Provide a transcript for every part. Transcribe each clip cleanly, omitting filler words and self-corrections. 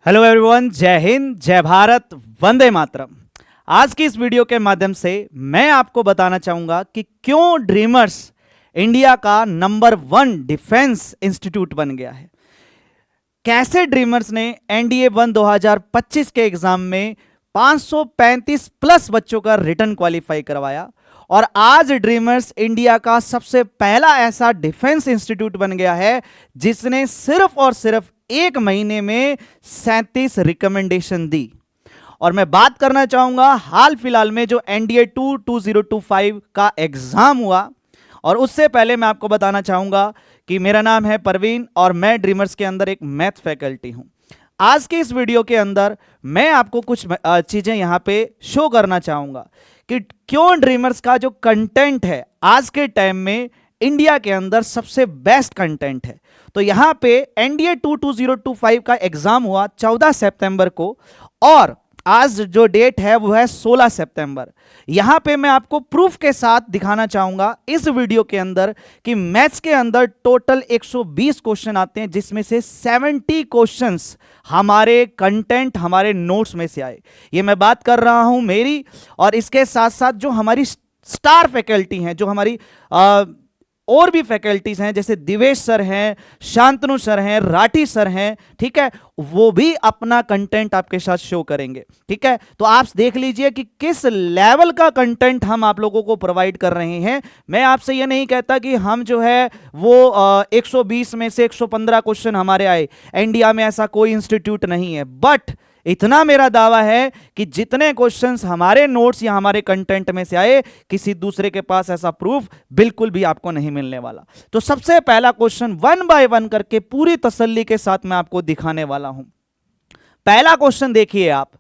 Hello everyone, जय हिंद, जय भारत, वंदे मातरम। आज की इस वीडियो के माध्यम से मैं आपको बताना चाहूंगा कि क्यों ड्रीमर्स इंडिया का नंबर 1 डिफेंस इंस्टीट्यूट बन गया है। कैसे ड्रीमर्स ने एनडीए 1 2025 के एग्जाम में 535 प्लस बच्चों का रिटर्न क्वालिफाई करवाया और आज ड्रीमर्स इंडिया का सबसे पहला ऐसा डिफेंस इंस्टीट्यूट बन गया है जिसने सिर्फ और सिर्फ एक महीने में 37 रिकमेंडेशन दी। और मैं बात करना चाहूंगा हाल फिलहाल में जो एनडीए 2 2025 का एग्जाम हुआ, और उससे पहले मैं आपको बताना चाहूंगा कि मेरा नाम है परवीन और मैं ड्रीमर्स के अंदर एक मैथ फैकल्टी हूं। आज के इस वीडियो के अंदर मैं आपको कुछ चीजें यहां पे शो करना चाहूंगा कि क्यों ड्रीमर्स का जो कंटेंट है आज के टाइम में इंडिया के अंदर सबसे बेस्ट कंटेंट है। तो यहां पे एनडीए 2 2025 का एग्जाम हुआ 14 सितंबर को और आज जो डेट है वो है 16 सितंबर। यहां पे मैं आपको प्रूफ के साथ दिखाना चाहूंगा इस वीडियो के अंदर कि मैथ्स के अंदर टोटल 120 क्वेश्चन आते हैं जिसमें से 70 क्वेश्चंस हमारे कंटेंट हमारे नोट्स में से आए। ये मैं बात कर रहा हूं मेरी, और इसके साथ साथ जो हमारी स्टार फैकल्टी हैं, जो हमारी और भी फैकल्टीज हैं जैसे दिवेश सर हैं, शांतनु सर हैं, राठी सर हैं, ठीक है, वो भी अपना कंटेंट आपके साथ शो करेंगे। ठीक है, तो आप देख लीजिए कि किस लेवल का कंटेंट हम आप लोगों को प्रोवाइड कर रहे हैं। मैं आपसे ये नहीं कहता कि हम जो है वो 120 में से 115 क्वेश्चन हमारे आए, इंडिया में ऐसा कोई इंस्टीट्यूट नहीं है, बट इतना मेरा दावा है कि जितने क्वेश्चंस हमारे नोट्स या हमारे कंटेंट में से आए, किसी दूसरे के पास ऐसा प्रूफ बिल्कुल भी आपको नहीं मिलने वाला। तो सबसे पहला क्वेश्चन 1 बाय 1 करके पूरी तसल्ली के साथ मैं आपको दिखाने वाला हूं। पहला क्वेश्चन देखिए आप,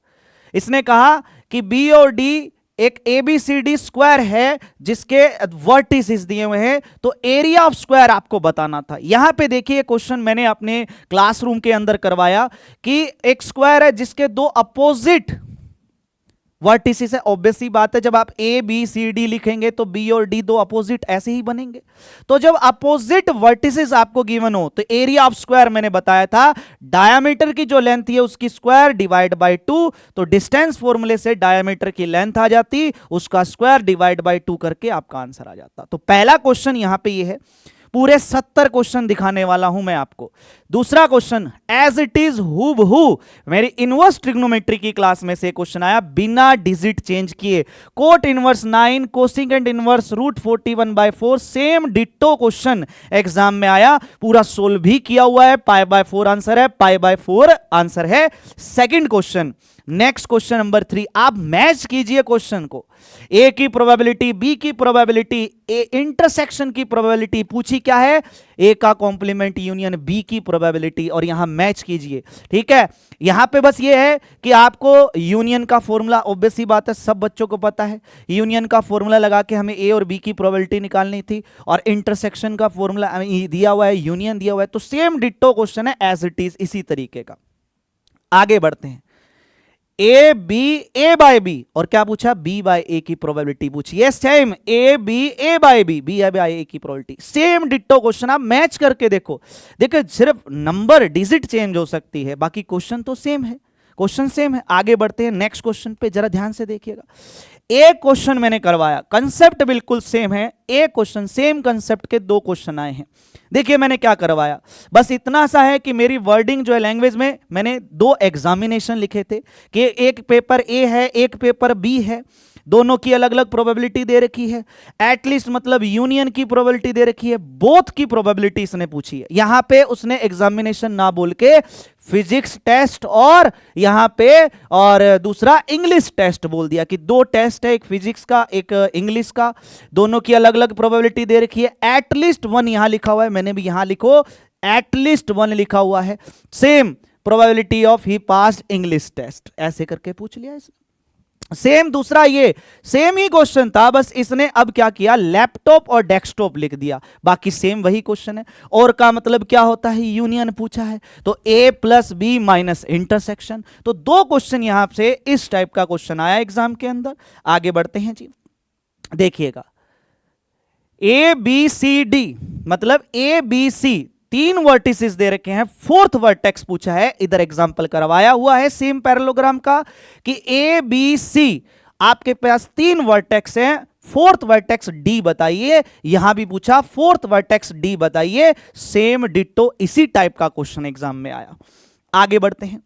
इसने कहा कि बी और डी एक एबीसीडी स्क्वायर है जिसके वर्टिसेस दिए हुए हैं, तो एरिया ऑफ स्क्वायर आपको बताना था। यहां पे देखिए क्वेश्चन मैंने अपने क्लासरूम के अंदर करवाया कि एक स्क्वायर है जिसके दो अपोजिट वर्टिसेस है। ऑब्वियस सी बात है, जब आप ए बी सी डी लिखेंगे तो बी और डी दो अपोजिट ऐसे ही बनेंगे। तो जब अपोजिट वर्टिसेस आपको गिवन हो तो एरिया ऑफ स्क्वायर मैंने बताया था डायमीटर की जो लेंथ है उसकी स्क्वायर डिवाइड बाय 2, तो डिस्टेंस फॉर्मूले से डायमीटर की लेंथ आ जाती, उसका स्क्वायर डिवाइड बाय 2 करके आपका आंसर आ जाता। तो पहला क्वेश्चन यहां पे ये है। पूरे 70 क्वेश्चन दिखाने वाला हूं मैं आपको। दूसरा क्वेश्चन एज इट इज हूबहू मेरी इनवर्स ट्रिग्नोमेट्री की क्लास में से क्वेश्चन आया बिना डिजिट चेंज किए। Cot inverse 9 cosecant inverse root 41/4 same ditto question exam में आया, पूरा सोल्व भी किया हुआ है। π/4 आंसर है, π/4 आंसर है। Second question, next question number 3, आप मैच कीजिए क्वेश्चन को। ए की प्रोबेबिलिटी, बी की प्रोबेबिलिटी, ए इंटरसेक्शन की प्रोबेबिलिटी पूछी क्या है, ए का कॉम्प्लीमेंट यूनियन बी की प्रोबेबिलिटी, और यहां मैच कीजिए। ठीक है, यहां पे बस ये है कि आपको यूनियन का फॉर्मूला, ऑब्वियस सी बात है सब बच्चों को पता है, यूनियन का फॉर्मूला लगा के हमें ए और बी की प्रोबेबिलिटी निकालनी थी, और इंटरसेक्शन का फॉर्मूला दिया हुआ है, यूनियन दिया हुआ है, तो सेम डिट्टो क्वेश्चन है एज इट इज इसी तरीके का। आगे बढ़ते हैं। A B A by B, और क्या पूछा, बी बाय ए की प्रोबेबिलिटी पूछी है। Same A B A by B, B by A की प्रोबेबिलिटी, सेम डिट्टो क्वेश्चन। आप मैच करके देखो, देखो सिर्फ नंबर डिजिट चेंज हो सकती है, बाकी क्वेश्चन तो सेम है, क्वेश्चन सेम है। आगे बढ़ते हैं नेक्स्ट क्वेश्चन पे, जरा ध्यान से देखिएगा। एक क्वेश्चन मैंने करवाया, कंसेप्ट बिल्कुल सेम है, एक क्वेश्चन सेम कंसेप्ट के 2 क्वेश्चन आए हैं। देखिए मैंने क्या करवाया, बस इतना सा है कि मेरी वर्डिंग जो है लैंग्वेज में मैंने 2 एग्जामिनेशन लिखे थे कि एक पेपर ए है एक पेपर बी है, दोनों की अलग अलग प्रोबेबिलिटी दे रखी है, एटलीस्ट मतलब यूनियन की प्रोबेबिलिटी दे रखी है, बोथ की प्रोबेबिलिटी इसने पूछी है। यहां पे उसने एग्जामिनेशन ना बोल के फिजिक्स टेस्ट और यहां पे और दूसरा इंग्लिश टेस्ट बोल दिया कि 2 टेस्ट है, एक फिजिक्स का एक इंग्लिश का, दोनों की अलग अलग प्रोबेबिलिटी दे रखी है। एटलीस्ट 1 यहां लिखा हुआ है, मैंने भी यहां लिखो एटलीस्ट 1 लिखा हुआ है। Same probability of he passed English test, ऐसे करके पूछ लिया इसने। सेम दूसरा ये सेम ही क्वेश्चन था, बस इसने अब क्या किया, लैपटॉप और डेस्कटॉप लिख दिया, बाकी सेम वही क्वेश्चन है। और का मतलब क्या होता है, यूनियन पूछा है, तो ए प्लस बी माइनस इंटरसेक्शन। तो 2 क्वेश्चन यहां से इस टाइप का क्वेश्चन आया एग्जाम के अंदर। आगे बढ़ते हैं जी, देखिएगा ए बी सी डी मतलब ए बी सी तीन वर्टिसेस दे रखे हैं, फोर्थ वर्टेक्स पूछा है, इधर एग्जांपल करवाया हुआ है सेम पैरेललोग्राम का कि ए बी सी आपके पास तीन वर्टेक्स हैं, फोर्थ वर्टेक्स डी बताइए, यहां भी पूछा फोर्थ वर्टेक्स डी बताइए, सेम डिट्टो इसी टाइप का क्वेश्चन एग्जाम में आया। आगे बढ़ते हैं,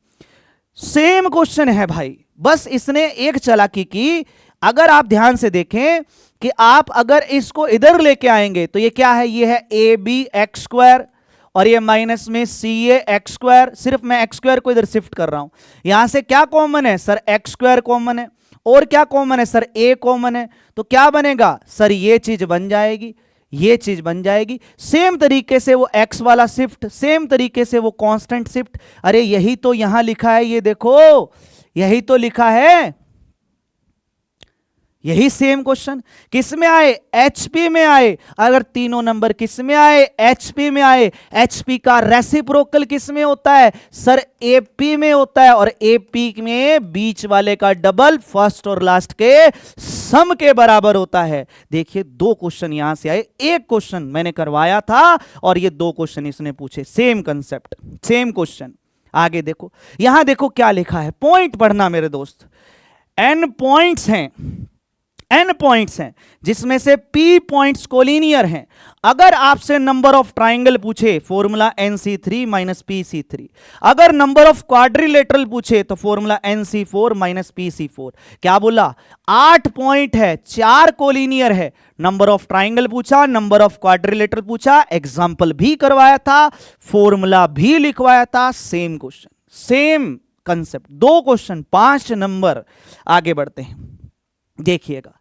सेम क्वेश्चन है भाई, बस इसने एक चालाकी की, अगर आप ध्यान से देखें कि आप अगर इसको इधर लेके आएंगे तो ये क्या है, ये है ए बी एक्स स्क्वायर और ये माइनस में सी ए एक्स स्क्वायर, सिर्फ मैं एक्स स्क्वायर को इधर शिफ्ट कर रहा हूं, यहां से क्या कॉमन है सर, एक्स स्क्वायर कॉमन है, और क्या कॉमन है सर, ए कॉमन है, तो क्या बनेगा सर, ये चीज बन जाएगी, ये चीज बन जाएगी। सेम तरीके से वो x वाला शिफ्ट, सेम तरीके से वो कांस्टेंट शिफ्ट, अरे यही तो यहां लिखा है, ये देखो यही तो लिखा है, यही सेम क्वेश्चन किस में आए, एचपी में आए। अगर तीनों नंबर किस में आए, एचपी में आए, एचपी का रेसिप्रोकल किस में होता है सर, एपी में होता है, और एपी में बीच वाले का डबल फर्स्ट और लास्ट के सम के बराबर होता है। देखिए दो क्वेश्चन यहां से आए, एक क्वेश्चन मैंने करवाया था और ये दो क्वेश्चन इसने पूछे, सेम कंसेप्ट सेम क्वेश्चन। आगे देखो, यहां देखो क्या लिखा है, पॉइंट पढ़ना मेरे दोस्त, एन पॉइंट्स हैं, n पॉइंट्स हैं जिसमें से p पॉइंट्स कोलिनियर हैं। अगर आपसे नंबर ऑफ ट्राइंगल पूछे फॉर्मूला nc3 माइनस pc3, अगर नंबर ऑफ क्वाड्रिलेटरल पूछे तो फॉर्मूला nc4 माइनस pc4। क्या बोला, 8 पॉइंट है, 4 कोलिनियर है, नंबर ऑफ ट्राइंगल पूछा, नंबर ऑफ क्वाड्रिलेटरल पूछा, एग्जाम्पल भी करवाया था, फॉर्मूला भी लिखवाया था, सेम क्वेश्चन सेम कंसेप्ट, दो क्वेश्चन 5 नंबर। आगे बढ़ते हैं, देखिएगा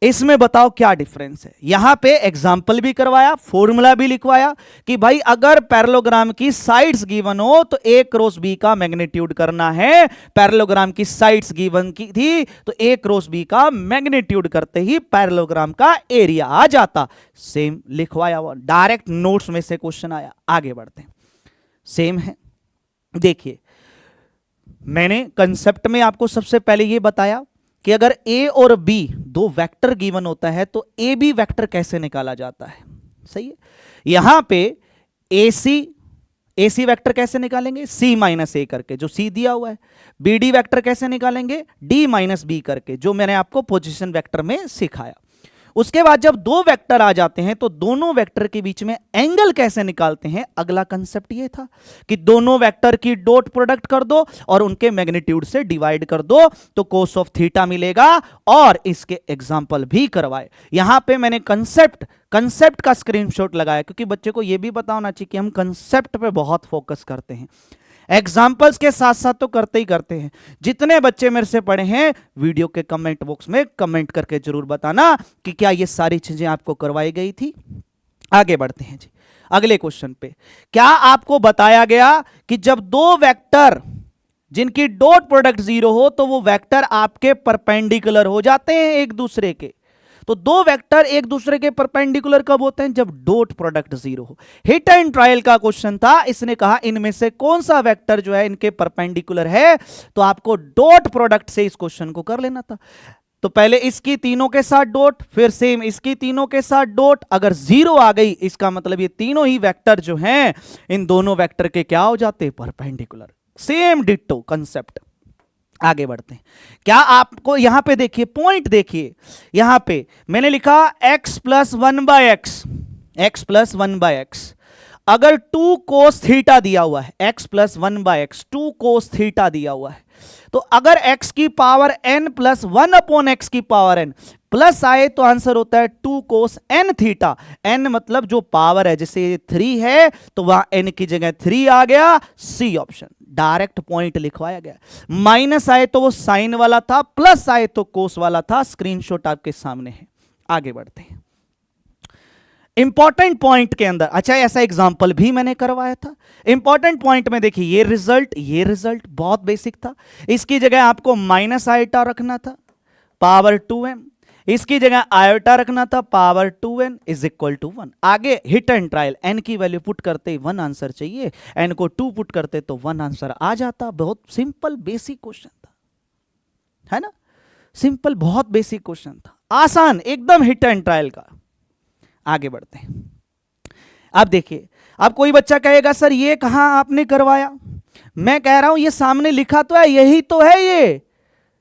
इसमें बताओ क्या डिफरेंस है। यहां पे एग्जाम्पल भी करवाया, फॉर्मूला भी लिखवाया कि भाई अगर पैरेललोग्राम की साइड्स गिवन हो तो a क्रॉस b का मैग्नीट्यूड करना है, पैरेललोग्राम की साइड्स गिवन की थी तो a क्रॉस b का मैग्नीट्यूड करते ही पैरेललोग्राम का एरिया आ जाता, सेम लिखवाया हुआ, डायरेक्ट नोट्स में से क्वेश्चन आया। आगे बढ़ते हैं, सेम है। देखिए मैंने कंसेप्ट में आपको सबसे पहले यह बताया कि अगर a और b दो वेक्टर गिवन होता है तो ए बी वेक्टर कैसे निकाला जाता है, सही है। यहां पे AC वेक्टर कैसे निकालेंगे, c माइनस ए करके जो c दिया हुआ है, BD वेक्टर कैसे निकालेंगे, d माइनस बी करके जो मैंने आपको पोजीशन वेक्टर में सिखाया। उसके बाद जब दो वेक्टर आ जाते हैं तो दोनों वेक्टर के बीच में एंगल कैसे निकालते हैं, अगला कंसेप्ट ये था कि दोनों वेक्टर की डॉट प्रोडक्ट कर दो और उनके मैग्नीट्यूड से डिवाइड कर दो तो कोस ऑफ थीटा मिलेगा, और इसके एग्जाम्पल भी करवाए। यहां पे मैंने कंसेप्ट का स्क्रीनशॉट लगाया क्योंकि बच्चे को यह भी पता होना चाहिए कि हम कंसेप्ट पे बहुत फोकस करते हैं, एग्जाम्पल्स के साथ साथ तो करते ही करते हैं। जितने बच्चे मेरे से पढ़े हैं वीडियो के कमेंट बॉक्स में कमेंट करके जरूर बताना कि क्या ये सारी चीजें आपको करवाई गई थी। आगे बढ़ते हैं जी अगले क्वेश्चन पे। क्या आपको बताया गया कि जब दो वेक्टर जिनकी डॉट प्रोडक्ट 0 हो तो वो वेक्टर आपके परपेंडिकुलर हो जाते हैं एक दूसरे के। तो दो वेक्टर एक दूसरे के परपेंडिकुलर कब होते हैं, जब डॉट प्रोडक्ट 0 हो। हिट एंड ट्रायल का क्वेश्चन था, इसने कहा इनमें से कौन सा वेक्टर जो है इनके परपेंडिकुलर है, तो आपको डॉट प्रोडक्ट से इस क्वेश्चन को कर लेना था। तो पहले इसकी तीनों के साथ डॉट, फिर सेम इसकी तीनों के साथ डॉट, अगर 0 आ गई इसका मतलब ये तीनों ही वेक्टर जो हैं इन दोनों वेक्टर के क्या हो जाते, परपेंडिकुलर। Same ditto concept. आगे बढ़ते हैं, क्या आपको यहां पे देखिए पॉइंट देखिए, यहां पे मैंने लिखा x plus 1/x, x plus 1/x। अगर 2 कोस थीटा दिया हुआ है, x plus 1/x 2 cos theta दिया हुआ है, तो अगर x की पावर n प्लस 1/x की पावर n प्लस आए तो आंसर होता है 2 कोस n थीटा। n मतलब जो पावर है, जैसे ये 3 है तो वहां n की जगह 3 आ गया, सी ऑप्शन। डायरेक्ट पॉइंट लिखवाया गया। माइनस आए तो वो साइन वाला था, प्लस आए तो कोस वाला था। स्क्रीनशॉट आपके सामने है। आगे बढ़ते हैं इंपॉर्टेंट पॉइंट के अंदर। अच्छा ऐसा एग्जांपल भी मैंने करवाया था। इंपॉर्टेंट पॉइंट में देखिए ये रिजल्ट बहुत बेसिक था। इसकी जगह आपको माइनस आयोटा रखना था, पावर 2n। इसकी जगह आयोटा रखना था, power 2n is equal to 1। आगे हिट एंड ट्रायल, n की वैल्यू पुट करते 1 आंसर चाहिए, n को 2 पुट करते तो 1 आंसर आ जाता। बहुत सिंपल बेसिक क्वेश्चन था, है ना, सिंपल बहुत बेसिक क्वेश्चन था, आसान एकदम हिट एंड ट्रायल का। आगे बढ़ते हैं। अब देखिए अब कोई बच्चा कहेगा सर ये कहां आपने करवाया, मैं कह रहा हूं ये सामने लिखा तो है, यही तो है ये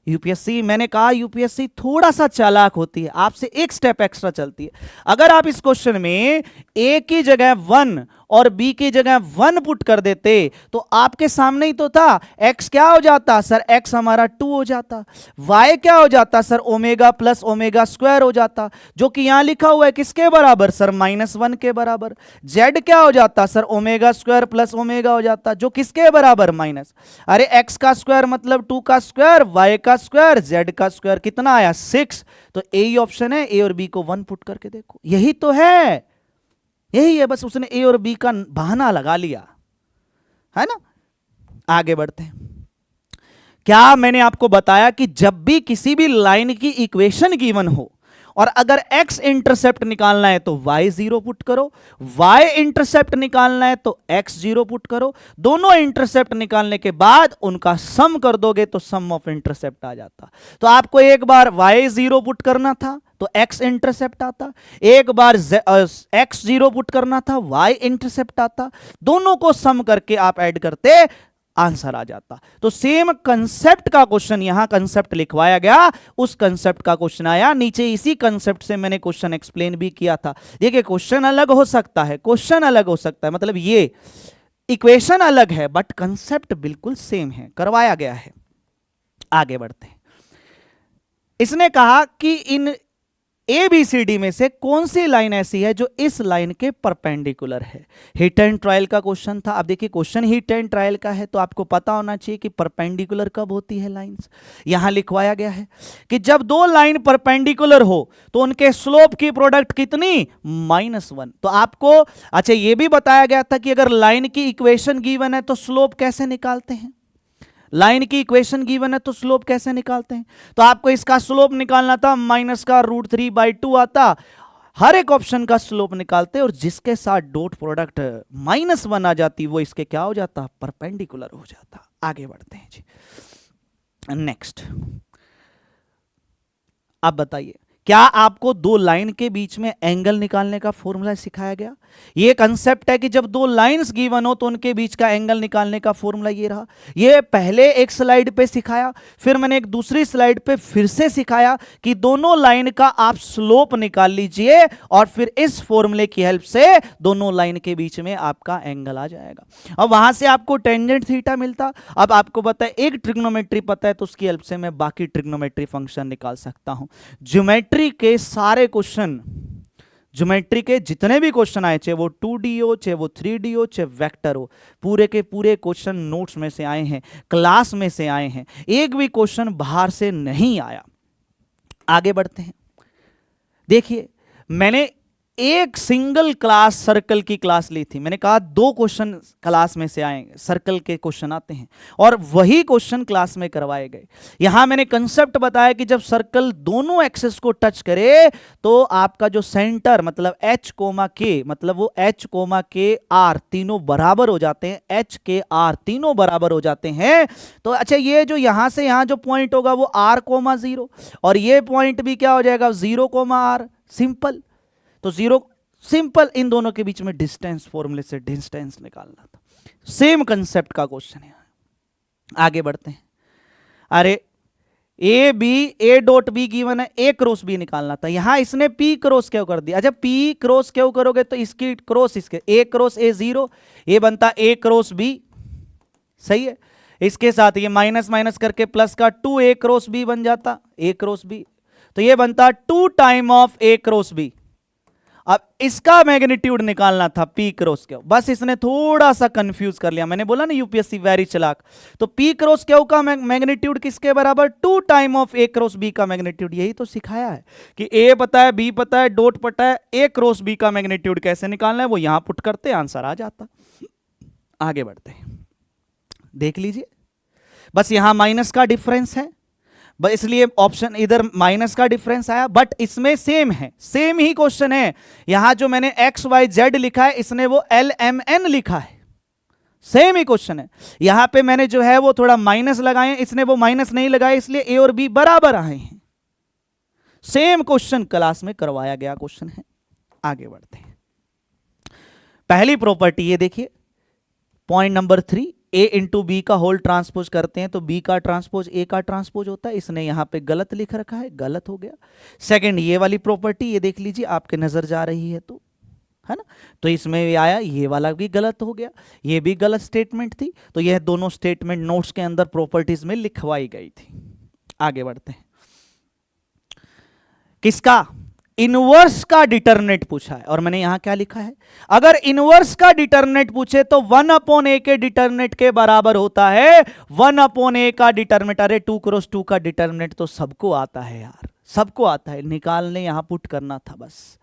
यूपीएससी। मैंने कहा यूपीएससी थोड़ा सा चालाक होती है, आपसे एक स्टेप एक्स्ट्रा चलती है। अगर आप इस क्वेश्चन में ए की जगह 1 और बी की जगह 1 पुट कर देते तो आपके सामने ही तो था, एक्स क्या हो जाता सर, एक्स हमारा 2 हो जाता, वाई क्या हो जाता sir, omega plus omega square हो जाता, जो कि यहां लिखा हुआ है किसके बराबर सर, -1 के बराबर। जेड क्या हो जाता sir, omega square plus omega हो जाता, जो किसके बराबर, माइनस, अरे एक्स का स्क्वायर मतलब 2 का स्क्वायर, वाई का स्क्वायर, जेड का स्क्वायर, कितना आया 6। तो ए ही ऑप्शन है, ए और बी को 1 पुट करके देखो, यही तो है, यही है, बस उसने ए और बी का बहाना लगा लिया है ना। आगे बढ़ते हैं। क्या मैंने आपको बताया कि जब भी किसी भी लाइन की इक्वेशन गिवन हो और अगर x इंटरसेप्ट निकालना है तो y 0 पुट करो, y इंटरसेप्ट निकालना है तो x 0 पुट करो, दोनों इंटरसेप्ट निकालने के बाद उनका सम कर दोगे तो सम ऑफ इंटरसेप्ट आ जाता। तो आपको एक बार y 0 पुट करना था तो x इंटरसेप्ट आता, एक बार x 0 पुट करना था y इंटरसेप्ट आता, दोनों को सम करके आप ऐड करते आंसर आ जाता। तो सेम कंसेप्ट का क्वेश्चन यहां कंसेप्ट लिखवाया गया, उस कंसेप्ट का क्वेश्चन आया नीचे, इसी कंसेप्ट से मैंने क्वेश्चन एक्सप्लेन भी किया था। देखिए क्वेश्चन अलग हो सकता है, क्वेश्चन अलग हो सकता है, मतलब ये इक्वेशन अलग है बट कंसेप्ट बिल्कुल सेम है, करवाया गया है। आगे बढ़ते हैं। इसने कहा कि इन ABCD में से कौन सी लाइन ऐसी है जो इस लाइन के परपेंडिकुलर है। हिट एंड ट्रायल का क्वेश्चन था। अब देखिए क्वेश्चन हिट एंड ट्रायल का है तो आपको पता होना चाहिए कि परपेंडिकुलर कब होती है लाइंस। यहां लिखवाया गया है कि जब दो लाइन परपेंडिकुलर हो तो उनके स्लोप की प्रोडक्ट कितनी, -1। तो आपको अच्छा ये भी बताया गया था कि अगर लाइन की इक्वेशन गिवन है तो स्लोप कैसे निकालते हैं, लाइन की इक्वेशन गिवन है तो स्लोप कैसे निकालते हैं। तो आपको इसका स्लोप निकालना था, -√3/2 आता, हर एक ऑप्शन का स्लोप निकालते और जिसके साथ डॉट प्रोडक्ट -1 आ जाती वो इसके क्या हो जाता, परपेंडिकुलर हो जाता। आगे बढ़ते हैं जी, नेक्स्ट। अब बताइए क्या आपको दो लाइन के बीच में एंगल निकालने का फॉर्मूला सिखाया गया। ये कंसेप्ट है कि जब दो लाइंस गिवन हो तो उनके बीच का एंगल निकालने का फॉर्मूला ये रहा। ये पहले एक स्लाइड पे सिखाया, फिर मैंने एक दूसरी स्लाइड पे फिर से सिखाया कि दोनों लाइन का आप स्लोप निकाल लीजिए और फिर इस फॉर्मूले की हेल्प से दोनों लाइन के बीच में आपका एंगल आ जाएगा। अब वहां से आपको टेंजेंट थीटा मिलता। अब आपको पता है एक ट्रिग्नोमेट्री पता है तो उसकी हेल्प से मैं बाकी ट्रिग्नोमेट्री फंक्शन निकाल सकता हूं। ज्योमेट्री के सारे क्वेश्चन, ज्योमेट्री के जितने भी क्वेश्चन आए, चाहे वो 2D हो, चाहे वो 3D हो, चाहे वेक्टर हो, पूरे के पूरे क्वेश्चन नोट्स में से आए हैं, क्लास में से आए हैं, एक भी क्वेश्चन बाहर से नहीं आया। आगे बढ़ते हैं। देखिए मैंने एक सिंगल क्लास सर्कल की क्लास ली थी। मैंने कहा दो क्वेश्चन क्लास में से आएंगे, सर्कल के क्वेश्चन आते हैं और वही क्वेश्चन क्लास में करवाए गए। यहां मैंने कंसेप्ट बताया कि जब सर्कल दोनों एक्सिस को टच करे तो आपका जो सेंटर मतलब H, K, मतलब वो H, K, R तीनों बराबर हो जाते हैं, H, K, R तीनों बराबर हो जाते हैं। तो अच्छा ये जो यहां से यहां जो पॉइंट होगा वो R, 0 और ये पॉइंट भी क्या हो जाएगा 0, R। सिंपल। तो 0 सिंपल, इन दोनों के बीच में डिस्टेंस फॉर्मूले से डिस्टेंस निकालना था। सेम कंसेप्ट का क्वेश्चन है। आगे बढ़ते हैं। अरे ए डॉट बी गिवन है, ए क्रॉस बी निकालना था। यहां इसने पी क्रॉस क्यों कर दिया। अच्छा पी क्रॉस क्यों करोगे तो इसकी क्रॉस इसके, ए क्रॉस ए 0, ये बनता ए क्रॉस बी, सही है। इसके साथ ये माइनस माइनस करके प्लस का 2 ए क्रॉस बी बन जाता, ए क्रॉस बी, तो ये बनता 2 time of A cross B. अब इसका मैग्नीट्यूड निकालना था पी क्रॉस क्यू, बस इसने थोड़ा सा कंफ्यूज कर लिया। मैंने बोला ना यूपीएससी वेरी चालाक। तो पी क्रॉस क्यू का मैग्नीट्यूड किसके बराबर, 2 time of A cross B का मैग्नीट्यूड। यही तो सिखाया है कि ए पता है, बी पता है, डॉट पता है, ए क्रॉस बी का मैग्नीट्यूड कैसे निकालना है वो यहां पुट करते आंसर आ जाता। आगे बढ़ते हैं, देख लीजिए बस यहां माइनस का डिफरेंस है, बस इसलिए ऑप्शन इधर माइनस का डिफरेंस आया, बट इसमें सेम है, सेम ही क्वेश्चन है। यहां जो मैंने एक्स वाई जेड लिखा है इसने वो LMN लिखा है, सेम ही क्वेश्चन है। यहां पे मैंने जो है वो थोड़ा माइनस लगाए, इसने वो माइनस नहीं लगाए, इसलिए ए और बी बराबर आए हैं। सेम क्वेश्चन क्लास में करवाया गया क्वेश्चन है। आगे बढ़ते हैं। पहली प्रॉपर्टी ये देखिए, पॉइंट नंबर 3, ए इंटू बी का होल ट्रांसपोज करते हैं तो बी का ट्रांसपोज ए का ट्रांसपोज होता है। इसने यहां पे गलत लिख रखा है, गलत हो गया। सेकंड ये वाली प्रॉपर्टी, ये देख लीजिए, आपके नजर जा रही है तो, है ना, तो इसमें आया, ये वाला भी गलत हो गया, ये भी गलत स्टेटमेंट थी। तो यह दोनों स्टेटमेंट नोट्स के अंदर प्रॉपर्टीज में लिखवाई गई थी। आगे बढ़ते हैं, किसका, इनवर्स का डिटरमिनेंट पूछा है, और मैंने यहां क्या लिखा है, अगर इनवर्स का डिटरमिनेंट पूछे तो 1/a के डिटरमिनेंट के बराबर होता है 1/a का डिटरमिनेंट। अरे 2 क्रॉस 2 का डिटरमिनेंट तो सबको आता है यार, सबको आता है, निकालने यहां पुट करना था बस,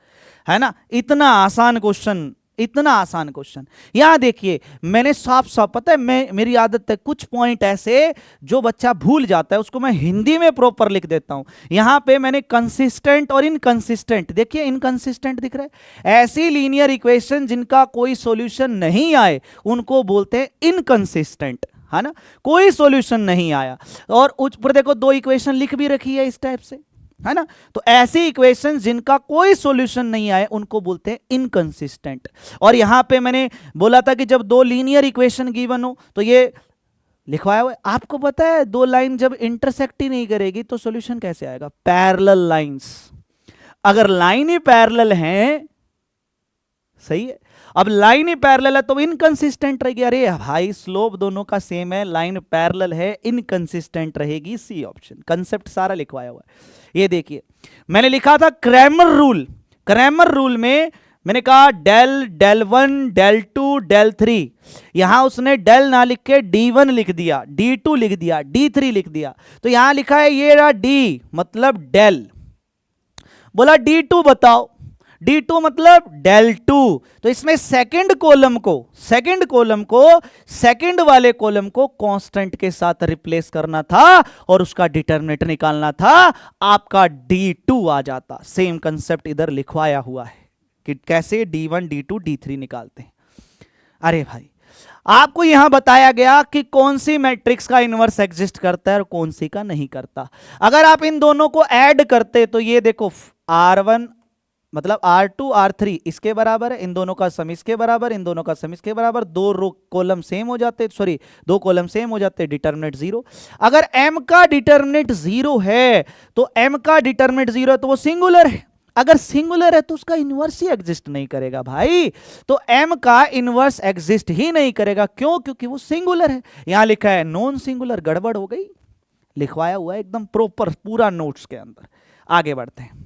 है ना। इतना आसान क्वेश्चन, इतना आसान क्वेश्चन। यहां देखिए, मैंने साफ साफ, पता है मेरी आदत है कुछ पॉइंट ऐसे जो बच्चा भूल जाता है उसको मैं हिंदी में प्रॉपर लिख देता हूं। यहां पे मैंने कंसिस्टेंट और इनकंसिस्टेंट, देखिए इनकंसिस्टेंट दिख रहा है, ऐसी लीनियर इक्वेशन जिनका कोई सॉल्यूशन नहीं आए उनको बोलते हैं इनकंसिस्टेंट, है ना, कोई सॉल्यूशन नहीं आया। और ऊपर देखो 2 इक्वेशन लिख भी रखी है इस टाइप से, है ना, तो ऐसी इक्वेशन जिनका कोई सॉल्यूशन नहीं आए उनको बोलते हैं इनकंसिस्टेंट। और यहां पे मैंने बोला था कि जब 2 लीनियर इक्वेशन गिवन हो तो ये लिखवाया हुआ है। आपको पता है 2 लाइन जब इंटरसेक्ट ही नहीं करेगी तो सॉल्यूशन कैसे आएगा, पैरेलल लाइंस। अगर लाइन ही पैरेलल है, सही है, अब लाइन ही पैरेलल है तो इनकंसिस्टेंट रहेगी। अरे भाई स्लोप दोनों का सेम है, लाइन पैरेलल है, इनकंसिस्टेंट रहेगी, सी ऑप्शन। कंसेप्ट सारा लिखवाया हुआ है। ये देखिए, मैंने लिखा था क्रैमर रूल, क्रैमर रूल में मैंने कहा डेल, डेल 1, डेल 2, डेल 3, यहां उसने डेल ना लिख के D1 लिख दिया, D2 लिख दिया, D3 लिख दिया। तो यहां लिखा है ये रहा D मतलब डेल, बोला D2 बताओ, D2 मतलब डेल 2। तो इसमें सेकंड कॉलम को सेकंड वाले कॉलम को कांस्टेंट के साथ रिप्लेस करना था और उसका डिटरमिनेंट निकालना था, आपका D2 आ जाता। सेम कंसेप्ट इधर लिखवाया हुआ है कि कैसे D1, D2, D3 निकालते हैं। अरे भाई आपको यहां बताया गया कि कौन सी मैट्रिक्स का इनवर्स एग्जिस्ट करता है और कौन सी का नहीं करता। अगर आप इन दोनों को ऐड करते तो ये देखो R1 मतलब R2 R3 इसके बराबर है, इन दोनों का सम इसके बराबर, इन दोनों का सम इसके बराबर, 2 रो कॉलम सेम हो जाते, सॉरी 2 कॉलम सेम हो जाते, डिटरमिनेंट 0। अगर m का डिटरमिनेंट 0 है तो m का डिटरमिनेंट 0 है तो वो सिंगुलर है, अगर सिंगुलर है तो उसका इनवर्स ही एग्जिस्ट नहीं करेगा भाई। तो m का इनवर्स एग्जिस्ट ही नहीं करेगा, क्यों, क्योंकि वो सिंगुलर है। यहां लिखा है नॉन सिंगुलर, गड़बड़ हो गई, लिखवाया हुआ है एकदम प्रॉपर पूरा नोट्स के अंदर। आगे बढ़ते हैं,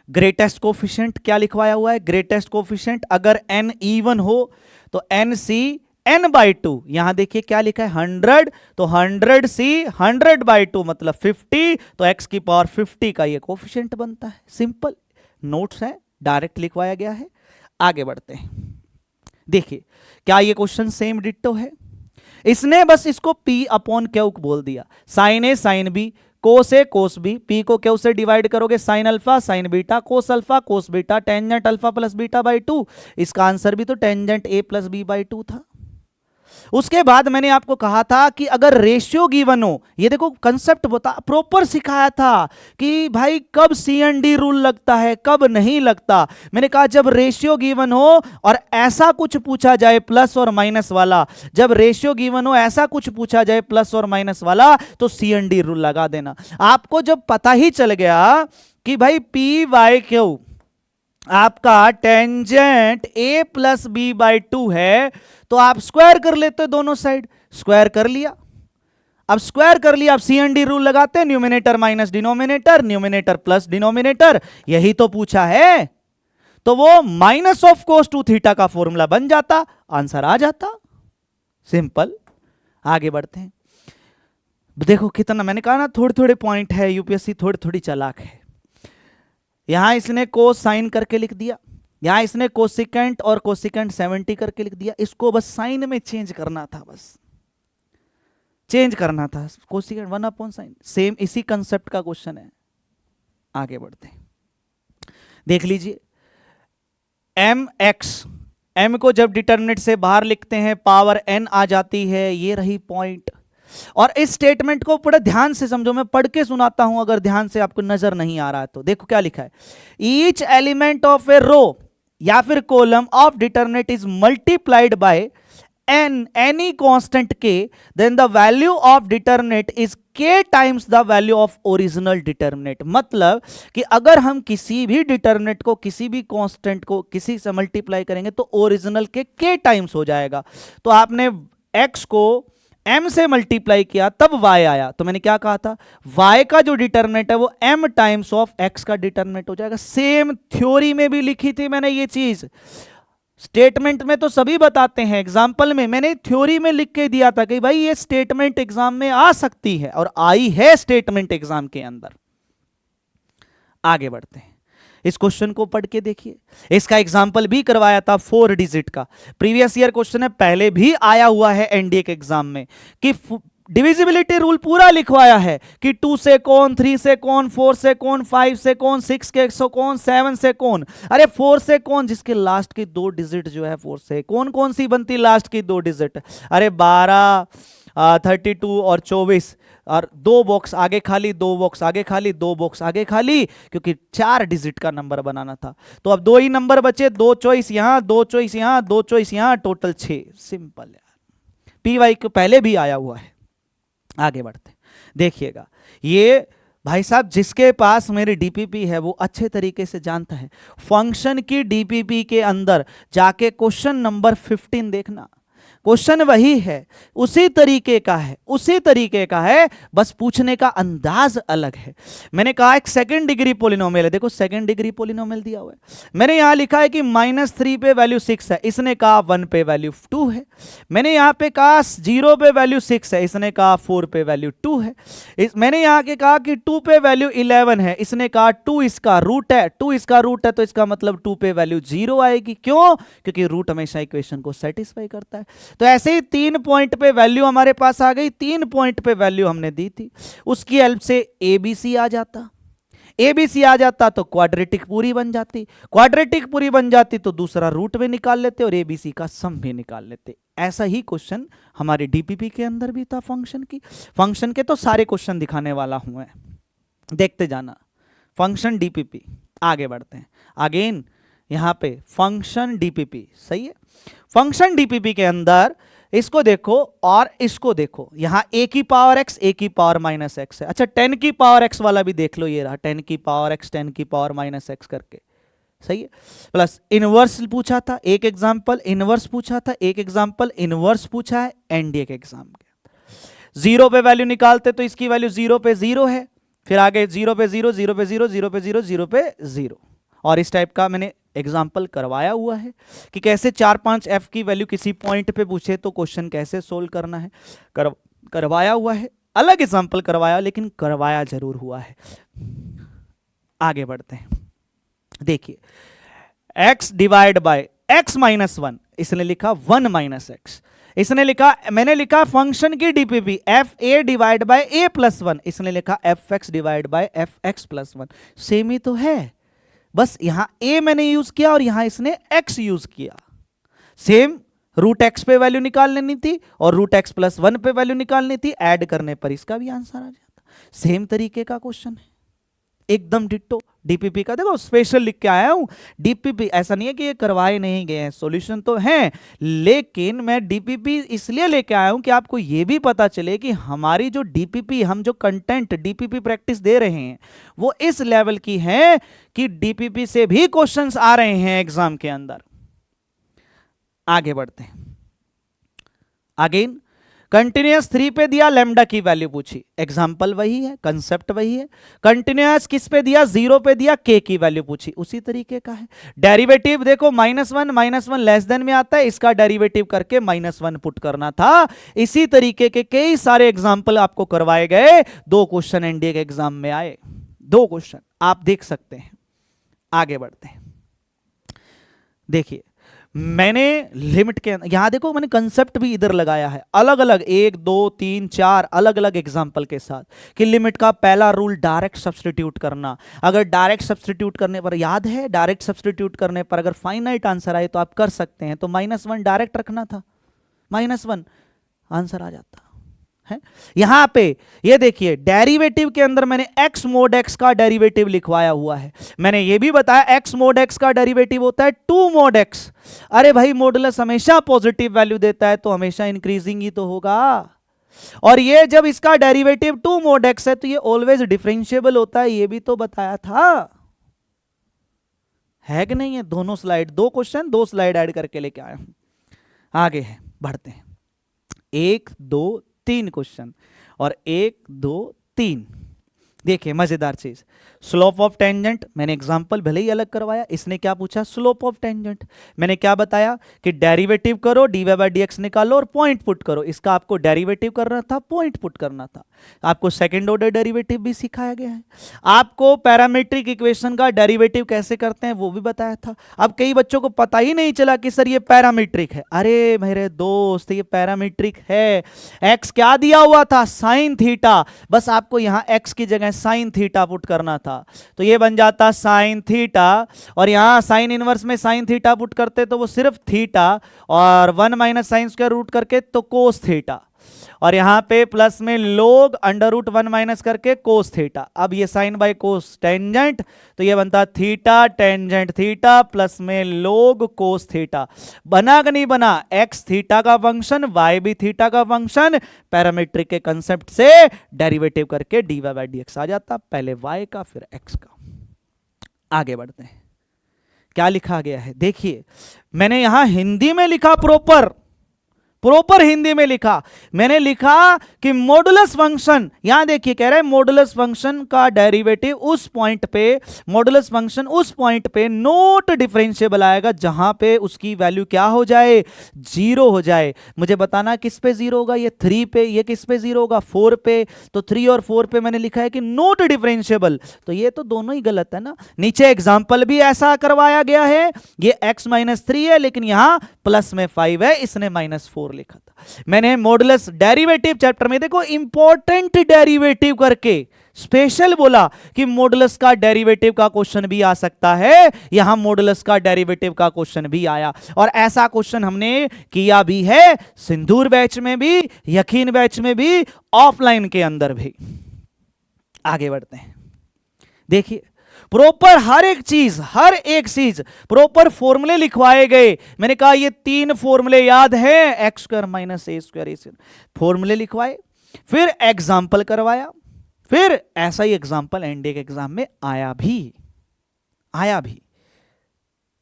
ग्रेटेस्ट कोफिशिएंट क्या लिखवाया हुआ है, ग्रेटेस्ट कोफिशिएंट अगर n इवन हो तो nc n/2, यहां देखिए क्या लिखा है 100, तो 100c 100/2 मतलब 50, तो x की पावर 50 का ये कोफिशिएंट बनता है। सिंपल नोट्स है, डायरेक्ट लिखवाया गया है। आगे बढ़ते हैं, देखिए क्या ये क्वेश्चन सेम डिट्टो है, इसने बस इसको p/q बोल दिया, sine A sine B, cos A cos B, P को क्यू से डिवाइड करोगे sine alpha sine beta, cos beta, tangent alpha plus beta by 2। इसका आंसर भी तो tangent A plus B by 2 था। उसके बाद मैंने आपको कहा था कि अगर रेशियो गिवन हो, ये देखो कंसेप्ट बता प्रॉपर सिखाया था कि भाई कब CND रूल लगता है कब नहीं लगता। मैंने कहा जब रेशियो गिवन हो और ऐसा कुछ पूछा जाए प्लस और माइनस वाला, जब रेशियो गिवन हो ऐसा कुछ पूछा जाए प्लस और माइनस वाला तो CND रूल लगा देना। आपको जब पता ही चल गया कि भाई P/Q आपका tangent a plus B by 2 है तो आप स्क्वायर कर लेते हो दोनों साइड, स्क्वायर कर लिया। अब स्क्वायर कर लिया, अब CND रूल लगाते हैं, numerator minus denominator, numerator plus denominator, यही तो पूछा है। तो वो minus of cos two theta का फॉर्मूला बन जाता, आंसर आ जाता, सिंपल। आगे बढ़ते हैं, देखो कितना मैंने कहा ना थोड़े थोड़े पॉइंट है, यूपीएससी थोड़ी थोड़ी चालाक है। यहां इसने कोस साइन करके लिख दिया, यहां इसने कोसिकेंट और कोसिकेंट 70 करके लिख दिया, इसको बस साइन में चेंज करना था, बस चेंज करना था, कोसिकेंट 1/sin। सेम इसी कंसेप्ट का क्वेश्चन है। आगे बढ़ते हैं, देख लीजिए mx, m को जब डिटरमिनेंट से बाहर लिखते हैं पावर n आ जाती है, ये रही पॉइंट। और इस स्टेटमेंट को बड़ा ध्यान से समझो, मैं पढ़ के सुनाता हूं अगर ध्यान से आपको नजर नहीं आ रहा है तो। देखो क्या लिखा है, ईच एलिमेंट ऑफ ए रो, या फिर column of determinant is multiplied by any constant k, then the value of determinant is k times the value of original determinant। मतलब कि अगर हम किसी भी डिटरमिनेंट को, किसी भी कांस्टेंट को किसी से मल्टीप्लाई करेंगे तो ओरिजिनल के k टाइम्स हो जाएगा। तो आपने x को m से मल्टीप्लाई किया तब y आया, तो मैंने क्या कहा था, y का जो डिटरमिनेंट है वो m टाइम्स ऑफ x का डिटरमिनेंट हो जाएगा। सेम थ्योरी में भी लिखी थी मैंने ये चीज, स्टेटमेंट में तो सभी बताते हैं, एग्जाम्पल में मैंने थ्योरी में लिख के दिया था कि भाई ये स्टेटमेंट एग्जाम में आ सकती है, और आई है स्टेटमेंट एग्जाम के अंदर। आगे बढ़ते हैं, इस क्वेश्चन को पढ़ के देखिए। इसका एग्जाम्पल भी करवाया था 4 डिजिट का, प्रीवियस ईयर क्वेश्चन है, पहले भी आया हुआ है एनडीए के एग्जाम में, कि डिविजिबिलिटी रूल पूरा लिखवाया है कि 2 से कौन, 3 से कौन, 4 से कौन, 5 से कौन, 6 के से कौन, 7 से कौन, अरे 4 से कौन, जिसके लास्ट की 2 डिजिट जो है 4 से कौन कौन सी बनती लास्ट की 2 डिजिट, अरे 12, 32 और 24, और 2 बॉक्स आगे खाली, 2 बॉक्स आगे खाली, 2 बॉक्स आगे खाली, क्योंकि 4 डिजिट का नंबर बनाना था। तो अब 2 ही नंबर बचे, 2 चॉइस यहां, 2 चॉइस यहां, 2 चॉइस यहां, टोटल 6। सिंपल यार, पीवाई को पहले भी आया हुआ है। आगे बढ़ते देखिएगा, ये भाई साहब जिसके पास मेरी डीपीपी है वो अच्छे तरीके से जानता है। फंक्शन की डीपीपी के अंदर जाके क्वेश्चन नंबर 15 देखना, क्वेश्चन वही है, उसी तरीके का है, उसी तरीके का है, बस पूछने का अंदाज अलग है। मैंने कहा एक सेकंड डिग्री पोलिनोमियल है, देखो सेकंड डिग्री पोलिनोमियल दिया हुआ है। मैंने यहां लिखा है कि -3 पे वैल्यू 6 है, इसने कहा 1 पे वैल्यू 2 है। मैंने यहां पे कहा 0 पे वैल्यू 6 है, इसने कहा 4 पे वैल्यू 2 है। मैंने यहां के कहा कि 2 पे वैल्यू 11 है, इसने कहा 2 इसका रूट है, 2 इसका रूट है, तो इसका मतलब 2 पे वैल्यू 0 आएगी। क्यों? क्योंकि रूट हमेशा इक्वेशन को सेटिस्फाई करता है। तो ऐसे ही 3 पॉइंट पे वैल्यू हमारे पास आ गई, 3 पॉइंट पे वैल्यू हमने दी थी, उसकी हेल्प से एबीसी आ जाता, एबीसी आ जाता तो क्वाड्रेटिक पूरी बन जाती, क्वाड्रेटिक पूरी बन जाती तो दूसरा रूट में निकाल लेते और एबीसी का सम भी निकाल लेते। ऐसा ही क्वेश्चन हमारे डीपीपी के अंदर भी था फंक्शन की। फंक्शन के तो सारे क्वेश्चन दिखाने वाला हूं मैं, देखते जाना। फंक्शन डीपीपी, आगे बढ़ते हैं। अगेन यहां पे फंक्शन डीपीपी, सही है। फंक्शन डीपीपी के अंदर इसको देखो और इसको देखो, यहां a की पावर x, a की पावर -x है। अच्छा 10 की पावर x वाला भी देख लो, ये रहा 10 की पावर x, 10 की पावर -x करके, सही है। प्लस इनवर्स पूछा था एक एग्जांपल, इनवर्स पूछा था एक एग्जांपल, इनवर्स पूछा है एनडीए के एग्जाम के। 0 पे वैल्यू निकालते तो इसकी वैल्यू 0 पे 0 है, फिर आगे 0 पे 0, 0 पे 0, 0 पे 0, 0 पे 0, और इस टाइप का मैंने एग्जाम्पल करवाया हुआ है कि कैसे 4-5 एफ की वैल्यू किसी पॉइंट पे पूछे तो क्वेश्चन कैसे सोल्व करना है, करवाया हुआ है। अलग एग्जाम्पल करवाया, लेकिन करवाया जरूर हुआ है। आगे बढ़ते हैं, देखिए x डिवाइड बाय x -1, इसने लिखा 1 - x, इसने लिखा, मैंने लिखा फंक्शन की DPP F A divide by a + 1, इसने लिखा fx divide by fx + 1। Same ही तो है, बस यहां a मैंने यूज किया और यहां इसने x यूज किया। सेम रूट x पे वैल्यू निकाल लेनी थी और रूट x + 1 पे वैल्यू निकालनी थी, ऐड करने पर इसका भी आंसर आ जाता। सेम तरीके का क्वेश्चन है, एकदम डिट्टो डीपीपी का। देखो स्पेशल लिख के आया हूं डीपीपी, ऐसा नहीं है कि ये करवाए नहीं गए हैं, सॉल्यूशन तो हैं, लेकिन मैं डीपीपी इसलिए लेके आया हूं कि आपको ये भी पता चले कि हमारी जो डीपीपी, हम जो कंटेंट डीपीपी प्रैक्टिस दे रहे हैं वो इस लेवल की है कि डीपीपी से भी क्वेश्चंस आ रहे हैं एग्जाम के अंदर। आगे बढ़ते हैं, अगेन कंटिन्यूअस 3 पे दिया, लैम्डा की वैल्यू पूछी, एग्जांपल वही है, कंसेप्ट वही है। कंटिन्यूअस किस पे दिया, 0 पे दिया, k की वैल्यू पूछी, उसी तरीके का है। डेरिवेटिव देखो -1 लेस देन में आता है, इसका डेरिवेटिव करके -1 पुट करना था। इसी तरीके के कई सारे एग्जांपल आपको करवाए गए, 2 क्वेश्चन एनडीए के एग्जाम में आए, 2 क्वेश्चन आप देख सकते हैं। आगे बढ़ते हैं, देखिए मैंने लिमिट के यहां देखो मैंने कंसेप्ट भी इधर लगाया है, अलग अलग 1 2 3 4 अलग अलग एग्जांपल के साथ, कि लिमिट का पहला रूल डायरेक्ट सब्स्टिट्यूट करना। अगर डायरेक्ट सब्स्टिट्यूट करने पर, याद है डायरेक्ट सब्स्टिट्यूट करने पर अगर फाइनाइट आंसर आए तो आप कर सकते हैं, तो -1 डायरेक्ट रखना था, -1 आंसर आ जाता। है। यहां पे ये देखिए डेरिवेटिव के अंदर मैंने x mod x का डेरिवेटिव लिखवाया हुआ है। मैंने ये भी बताया x mod x का डेरिवेटिव होता है 2 mod x। अरे भाई मॉडुलस हमेशा पॉजिटिव वैल्यू देता है तो हमेशा इंक्रीजिंग ही तो होगा। और ये जब इसका डेरिवेटिव 2 mod x है तो ये ऑलवेज डिफरेंशिएबल होता है, ये भी तो बताया था, है कि नहीं है। दोनों स्लाइड, 2 क्वेश्चन 2 स्लाइड ऐड करके लेके आया हूं। आगे है, बढ़ते हैं। 1 2 3 क्वेश्चन और 1 2 3। देखिए मजेदार चीज, स्लोप ऑफ टेंजेंट मैंने एग्जांपल भले ही अलग करवाया, इसने क्या पूछा, स्लोप ऑफ टेंजेंट। मैंने क्या बताया कि डेरिवेटिव करो, dy बाई dx निकालो और पॉइंट पुट करो। इसका आपको डेरिवेटिव करना था, पॉइंट पुट करना था। आपको सेकंड ऑर्डर डेरिवेटिव भी सिखाया गया है। आपको पैरामीट्रिक इक्वेशन का डेरिवेटिव कैसे करते हैं वो भी बताया था। अब कई बच्चों को पता ही नहीं चला कि सर ये पैरामीट्रिक है। अरे मेरे दोस्त ये पैरामीट्रिक है। एक्स क्या दिया हुआ था, साइन थीटा, बस आपको यहां एक्स की जगह साइन थीटा पुट करना था तो ये बन जाता साइन थीटा, और यहां साइन इनवर्स में साइन थीटा पुट करते तो वो सिर्फ थीटा, और 1 माइनस साइन स्क्वायर रूट करके तो कोस थीटा, और यहां पे प्लस में लोग अंडर रूट 1 माइनस करके कोस थीटा। अब ये साइन बाय कोस टेंजेंट तो ये बनता थीटा टेंजेंट थीटा प्लस में लोग कोस थीटा। बना कि नहीं बना, एक्स थीटा का फंक्शन, वाई भी थीटा का फंक्शन। पैरामीट्रिक के कंसेप्ट से डेरिवेटिव करके dy बाई dx आ जाता, पहले y का फिर x का। आगे बढ़ते हैं, क्या लिखा गया है देखिए। मैंने यहां हिंदी में लिखा, प्रॉपर हिंदी में लिखा। मैंने लिखा कि मॉडुलस फंक्शन, यहां देखिए कह रहा है मॉडुलस फंक्शन का डेरिवेटिव उस पॉइंट पे, मॉडुलस फंक्शन उस पॉइंट पे नॉट डिफरेंशिएबल आएगा जहां पे उसकी वैल्यू क्या हो जाए, 0 हो जाए। मुझे बताना किस पे 0 होगा, ये 3 पे, ये किस पे 0 होगा, 4 पे। तो 3 और 4 पे मैंने लिखा है कि नॉट डिफरेंशिएबल, तो ये तो दोनों ही गलत है ना। नीचे एग्जांपल भी ऐसा करवाया गया है, ये x माइनस 3 है लेकिन यहां प्लस में 5 है, इसने -4 लिखा था। मैंने मॉडुलस डेरिवेटिव चैप्टर में देखो इंपॉर्टेंट डेरिवेटिव करके स्पेशल बोला कि मॉडुलस का डेरिवेटिव का क्वेश्चन भी आ सकता है। यहां मॉडुलस का डेरिवेटिव का क्वेश्चन भी आया, और ऐसा क्वेश्चन हमने किया भी है सिंदूर बैच में भी, यकीन बैच में भी, ऑफलाइन के अंदर भी। आगे बढ़ते हैं, देखिए प्रॉपर हर एक चीज प्रॉपर फॉर्मूले लिखवाए गए। मैंने कहा ये 3 फॉर्मूले याद है, एक्स स्क्वायर माइनस ए स्क्वायर, फॉर्मूले लिखवाए, फिर एग्जाम्पल करवाया, फिर ऐसा ही एग्जाम्पल एनडीए के एग्जाम में आया भी।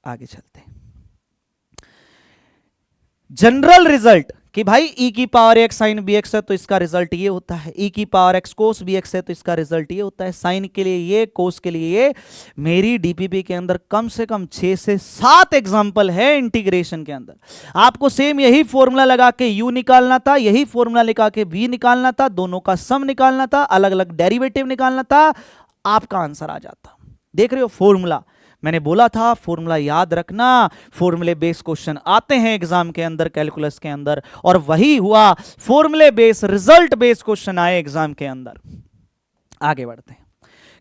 आगे चलते हैं, जनरल रिजल्ट कि भाई e की पावर x साइन bx है तो इसका रिजल्ट ये होता है, e की पावर x कोस bx है तो इसका रिजल्ट ये होता है। साइन के लिए ये, कोस के लिए ये। मेरी डीपीपी के अंदर कम से कम 6 से 7 एग्जांपल है इंटीग्रेशन के अंदर। आपको सेम यही फॉर्मूला लगा के u निकालना था, यही फॉर्मूला लगा के v निकालना था, दोनों का सम निकालना था, अलग अलग डेरिवेटिव निकालना था, आपका आंसर आ जाता। देख रहे हो फॉर्मूला, मैंने बोला था फॉर्मूला याद रखना, फॉर्मूले बेस्ड क्वेश्चन आते हैं एग्जाम के अंदर, कैलकुलस के अंदर, और वही हुआ, फॉर्मूले बेस्ड रिजल्ट बेस्ड क्वेश्चन आए एग्जाम के अंदर। आगे बढ़ते हैं,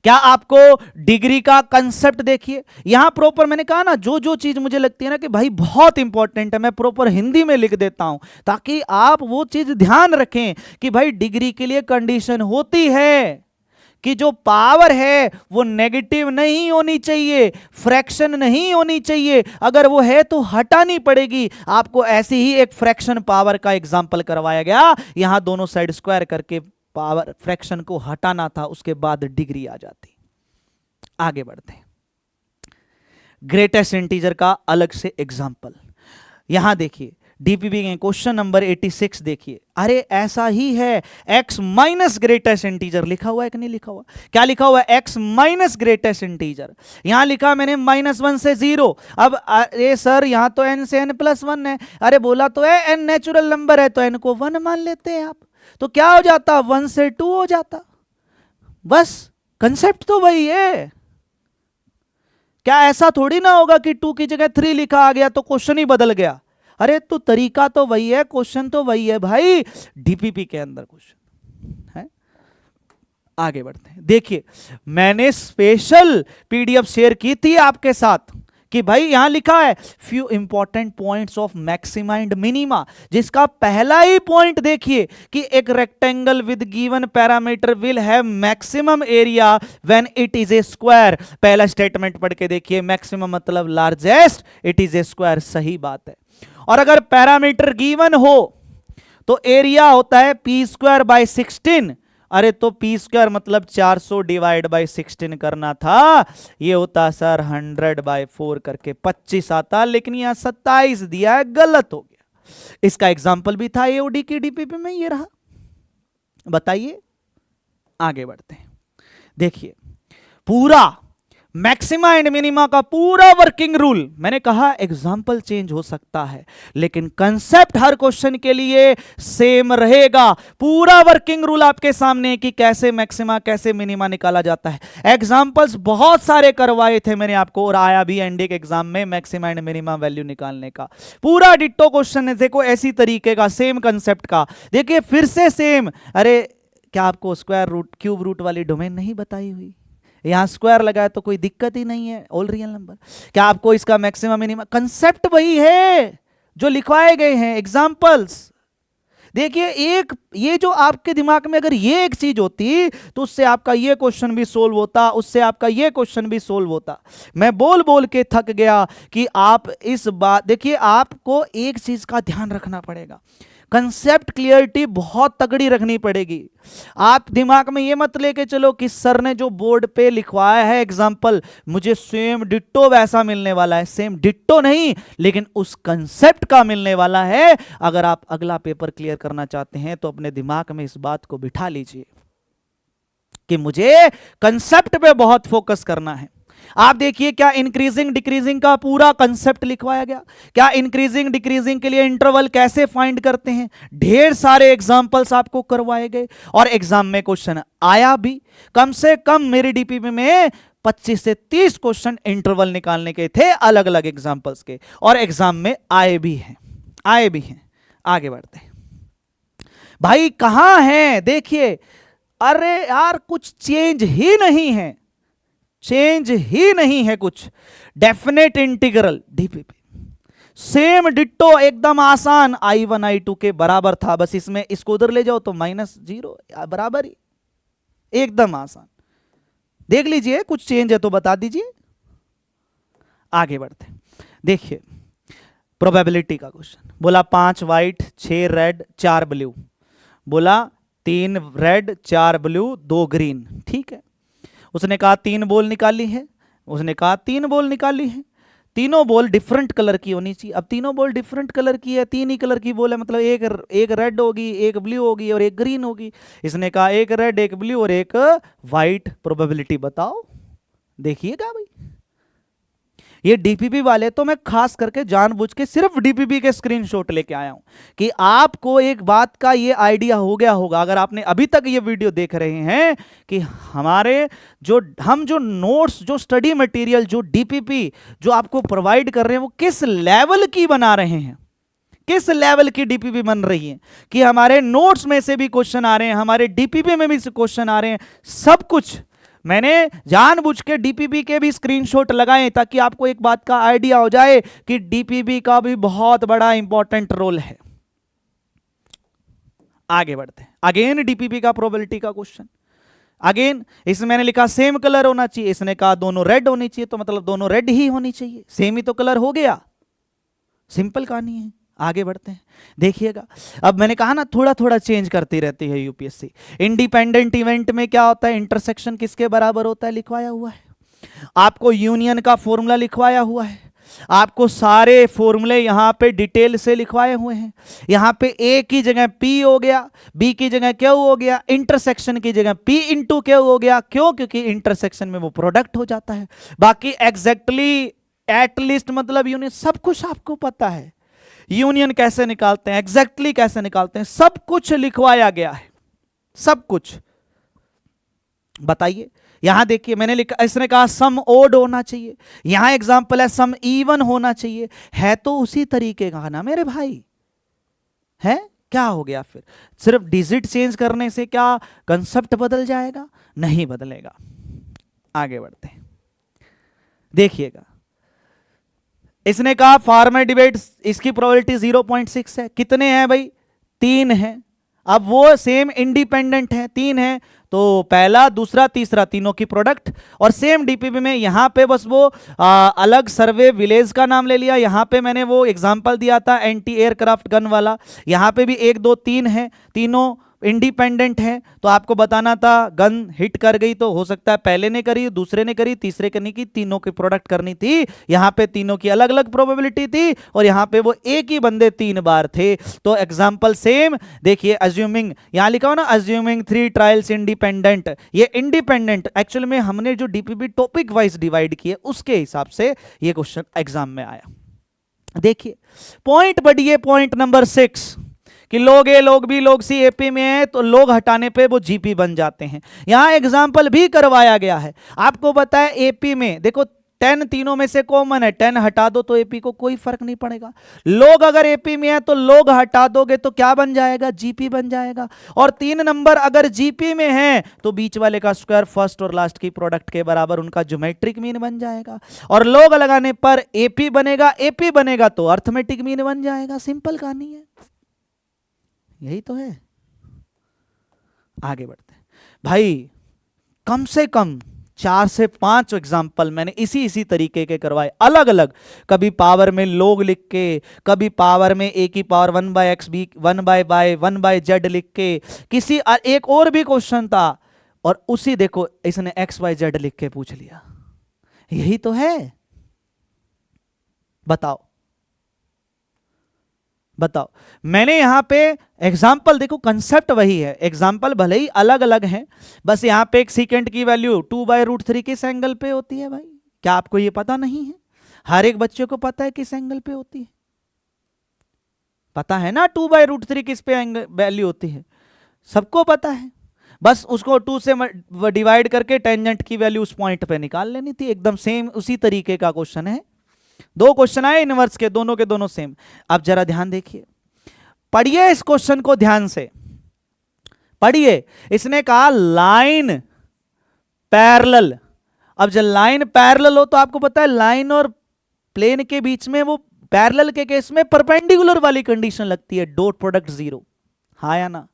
क्या आपको डिग्री का कंसेप्ट देखिए यहां प्रॉपर मैंने कहा ना, जो चीज मुझे लगती है ना कि भाई बहुत इंपॉर्टेंट है, मैं प्रॉपर हिंदी में लिख देता हूं ताकि आप वो चीज ध्यान रखें कि भाई डिग्री के लिए कंडीशन होती है कि जो पावर है वो नेगेटिव नहीं होनी चाहिए, फ्रैक्शन नहीं होनी चाहिए, अगर वो है तो हटानी पड़ेगी। आपको ऐसी ही एक फ्रैक्शन पावर का एग्जांपल करवाया गया, यहां दोनों साइड स्क्वायर करके पावर फ्रैक्शन को हटाना था, उसके बाद डिग्री आ जाती। आगे बढ़ते हैं, ग्रेटेस्ट इंटीजर का अलग से एग्जांपल यहां देखिए, डीपीपी के क्वेश्चन नंबर 86 देखिए। अरे ऐसा ही है, x माइनस ग्रेटेस्ट इंटीजर लिखा हुआ है कि नहीं लिखा हुआ, क्या लिखा हुआ है, x माइनस ग्रेटेस्ट इंटीजर। यहां लिखा मैंने -1 से 0। अब अरे सर यहां तो n से n प्लस 1 है, अरे बोला तो है n नेचुरल नंबर है तो n को 1 मान लेते हैं आप, तो क्या हो जाता, 1 से 2 हो जाता। बस कंसेप्ट तो वही है। क्या ऐसा थोड़ी ना होगा कि 2 की जगह 3 लिखा आ गया तो क्वेश्चन ही बदल गया। अरे तो तरीका तो वही है, क्वेश्चन तो वही है भाई, डीपीपी के अंदर क्वेश्चन है। आगे बढ़ते हैं, देखिए मैंने स्पेशल पीडीएफ शेयर की थी आपके साथ कि भाई यहां लिखा है few important points of maxima and minima, जिसका पहला ही पॉइंट देखिए कि एक rectangle with given parameter will have maximum area when it is a square. पहला स्टेटमेंट पढ़ के देखिए, मैक्सिमम मतलब largest, it is a square, सही बात है। और अगर पैरामीटर गिवन हो तो एरिया होता है पी स्क्वायर बाय 16। अरे तो पी स्क्वायर मतलब 400 डिवाइड बाय 16 करना था, ये होता सर 100 बाय 4 करके 25 आता, लेकिन यहां 27 दिया है, गलत हो गया। इसका एग्जाम्पल भी था एओडी की डीपीपी में, ये रहा। बताइए, आगे बढ़ते हैं। देखिए पूरा मैक्सिमा एंड मिनिमा का पूरा वर्किंग रूल, मैंने कहा एग्जाम्पल चेंज हो सकता है लेकिन कंसेप्ट हर क्वेश्चन के लिए सेम रहेगा। पूरा वर्किंग रूल आपके सामने कि कैसे मैक्सिमा कैसे मिनिमा निकाला जाता है। एग्जाम्पल्स बहुत सारे करवाए थे मैंने आपको, और आया भी एनडी के एग्जाम में मैक्सिमा एंड मिनिमा वैल्यू निकालने का। पूरा डिट्टो क्वेश्चन है, देखो ऐसी तरीके का, सेम कंसेप्ट का। देखिए फिर से सेम। अरे क्या आपको स्क्वायर रूट क्यूब रूट वाली डोमेन नहीं बताई हुई? यहां स्क्वायर लगा है तो कोई दिक्कत ही नहीं है, ऑल रियल नंबर। क्या आपको इसका मैक्सिमम मिनिमम, कंसेप्ट वही है जो लिखवाए गए हैं, एग्जांपल्स। देखिए एक ये जो आपके दिमाग में अगर ये एक चीज होती तो उससे आपका ये क्वेश्चन भी सोल्व होता, उससे आपका ये क्वेश्चन भी सोल्व होता। मैं बोल बोल के थक गया कि आप इस बात, देखिए आपको एक चीज का ध्यान रखना पड़ेगा, कंसेप्ट क्लियरिटी बहुत तगड़ी रखनी पड़ेगी। आप दिमाग में ये मत लेके चलो कि सर ने जो बोर्ड पे लिखवाया है एग्जाम्पल मुझे सेम डिट्टो वैसा मिलने वाला है। सेम डिट्टो नहीं, लेकिन उस कंसेप्ट का मिलने वाला है। अगर आप अगला पेपर क्लियर करना चाहते हैं तो अपने दिमाग में इस बात को बिठा लीजिए कि मुझे कंसेप्ट पे बहुत फोकस करना है। आप देखिए क्या इंक्रीजिंग डिक्रीजिंग का पूरा कंसेप्ट लिखवाया गया। क्या इंक्रीजिंग डिक्रीजिंग के लिए इंटरवल कैसे फाइंड करते हैं, ढेर सारे एग्जांपल्स आपको करवाए गए और एग्जाम में क्वेश्चन आया भी। कम से कम मेरे डीपीपी में 25 से 30 क्वेश्चन इंटरवल निकालने के थे अलग अलग एग्जांपल्स के, और एग्जाम में आए भी हैं। आगे बढ़ते हैं भाई, कहां है देखिए। अरे यार कुछ चेंज ही नहीं है, चेंज ही नहीं है कुछ। Definite integral DPP same ditto, एकदम आसान, I1 I2 के बराबर था। बस इसमें इसको उधर ले जाओ तो -0 बराबर ही, एकदम आसान। देख लीजिए कुछ चेंज है तो बता दीजिए। आगे बढ़ते देखिए, प्रोबेबिलिटी का क्वेश्चन बोला 5 व्हाइट 6 रेड 4 ब्लू, बोला 3 रेड 4 ब्लू 2 ग्रीन। ठीक है, उसने कहा 3 बॉल निकाली है, उसने कहा 3 बॉल निकाली है, तीनों बॉल डिफरेंट कलर की होनी चाहिए। अब तीनों बॉल डिफरेंट कलर की है, 3 ही कलर की बॉल है, मतलब एक रेड होगी, एक ब्लू होगी और एक ग्रीन होगी। इसने कहा एक रेड एक ब्लू और एक व्हाइट, प्रोबेबिलिटी बताओ। देखिएगा भाई, ये डीपीपी वाले तो मैं खास करके जानबूझ के सिर्फ डीपीपी के स्क्रीनशॉट लेके आया हूं कि आपको एक बात का ये आइडिया हो गया होगा, अगर आपने अभी तक ये वीडियो देख रहे हैं, कि हमारे हम जो नोट्स, जो स्टडी मटेरियल, जो डीपीपी जो आपको प्रोवाइड कर रहे हैं वो किस लेवल की बना रहे हैं, किस लेवल की डीपीपी बन रही है, कि हमारे नोट्स में से भी क्वेश्चन आ रहे हैं, हमारे डीपीपी में भी क्वेश्चन आ रहे हैं। सब कुछ मैंने जानबूझ के डीपीपी के भी स्क्रीनशॉट लगाए ताकि आपको एक बात का आइडिया हो जाए कि डीपीपी का भी बहुत बड़ा इंपॉर्टेंट रोल है। आगे बढ़ते हैं। अगेन डीपीपी का प्रोबेबिलिटी का क्वेश्चन, अगेन इसमें मैंने लिखा सेम कलर होना चाहिए, इसने कहा दोनों रेड होनी चाहिए, तो मतलब दोनों रेड ही होनी चाहिए, सेम ही तो कलर हो गया, सिंपल कहानी है। आगे बढ़ते हैं, देखिएगा। अब मैंने कहा ना थोड़ा थोड़ा चेंज करती रहती है यूपीएससी। इंडिपेंडेंट इवेंट में क्या होता है, इंटरसेक्शन किसके बराबर होता है लिखवाया हुआ है, आपको यूनियन का फॉर्मूला लिखवाया हुआ है, आपको सारे फॉर्मूले यहां पे डिटेल से लिखवाए हुए हैं। यहां पे ए की जगह पी हो गया, बी की जगह क्यू हो गया, इंटरसेक्शन की जगह पी इंटू क्यू हो गया। क्यों? क्योंकि इंटरसेक्शन में वो प्रोडक्ट हो जाता है। बाकी एग्जैक्टली एटलीस्ट मतलब यूनियन सब कुछ आपको पता है, यूनियन कैसे निकालते हैं, एग्जैक्टली कैसे निकालते हैं, सब कुछ लिखवाया गया है, सब कुछ। बताइए, यहां देखिए मैंने लिखा, इसने कहा सम ओड होना चाहिए, यहां एग्जांपल है सम इवन होना चाहिए, है तो उसी तरीके का ना मेरे भाई, है क्या हो गया फिर? सिर्फ डिजिट चेंज करने से क्या कंसेप्ट बदल जाएगा? नहीं बदलेगा। आगे बढ़ते हैं, देखिएगा इसने कहा फॉर्मेटिवेट, इसकी प्रोबेबिलिटी 0.6 है। कितने हैं भाई? 3 है। अब वो सेम इंडिपेंडेंट है, 3 है, तो पहला, दूसरा, तीसरा, तीनों की प्रोडक्ट। और सेम डीपीपी में यहां पे बस वो अलग सर्वे विलेज का नाम ले लिया। यहां पे मैंने वो एग्जांपल दिया था एंटी एयरक्राफ्ट गन वाला, यहां पे भी 1 2 3 है, तीनों इंडिपेंडेंट है। तो आपको बताना था गन हिट कर गई तो हो सकता है पहले ने करी, दूसरे ने करी, तीसरे करने की, तीनों की प्रोडक्ट करनी थी। यहां पे तीनों की अलग अलग प्रोबेबिलिटी थी और यहां पे वो एक ही बंदे 3 बार थे। तो एग्जांपल सेम। देखिए अज्यूमिंग, यहां लिखा हो ना अज्यूमिंग 3 ट्रायल्स इंडिपेंडेंट, ये इंडिपेंडेंट एक्चुअल में हमने जो डीपीपी टॉपिक वाइज डिवाइड किए उसके हिसाब से ये क्वेश्चन एग्जाम में आया। देखिए पॉइंट बढ़िए, पॉइंट नंबर 6 कि लोग ए, लोग बी, लोग सी एपी में है तो लोग हटाने पे वो जीपी बन जाते हैं। यहां एग्जाम्पल भी करवाया गया है। आपको पता है एपी में देखो 10 तीनों में से कॉमन है, 10 हटा दो तो एपी को कोई फर्क नहीं पड़ेगा। लोग अगर एपी में है तो लोग हटा दोगे तो क्या बन जाएगा? जीपी बन जाएगा। और 3 नंबर अगर जीपी में है तो बीच वाले का स्क्वायर फर्स्ट और लास्ट की प्रोडक्ट के बराबर उनका ज्योमेट्रिक मीन बन जाएगा। और लोग लगाने पर एपी बनेगा, एपी बनेगा तो अर्थमेटिक मीन बन जाएगा। सिंपल कहानी है, यही तो है। आगे बढ़ते हैं भाई। कम से कम 4 से 5 एग्जाम्पल मैंने इसी तरीके के करवाए अलग अलग। कभी पावर में लोग लिख के, कभी पावर में ए की power 1/x B 1/y 1/z लिख के, किसी एक और भी क्वेश्चन था और उसी देखो इसने x y z लिख के पूछ लिया। यही तो है। बताओ बताओ। मैंने यहां पे एग्जाम्पल देखो, कंसेप्ट वही है, एग्जाम्पल भले ही अलग अलग हैं, बस यहां पे एक सेकेंड की वैल्यू 2/√3 किस एंगल पे होती है भाई? क्या आपको ये पता नहीं है? हर एक बच्चे को पता है किस एंगल पे होती है, पता है ना 2/√3 किस पे वैल्यू होती है, सबको पता है। बस उसको 2 से डिवाइड करके टेंजेंट की वैल्यू उस पॉइंट पे निकाल लेनी थी। एकदम सेम उसी तरीके का क्वेश्चन है। 2 क्वेश्चन आए इनवर्स के दोनों सेम। अब जरा ध्यान देखिए, पढ़िए इस क्वेश्चन को ध्यान से पढ़िए। इसने कहा लाइन पैरेलल। अब जब लाइन पैरेलल हो तो आपको पता है लाइन और प्लेन के बीच में वो पैरेलल के केस में परपेंडिकुलर वाली कंडीशन लगती है, डॉट प्रोडक्ट 0, हाँ या ना?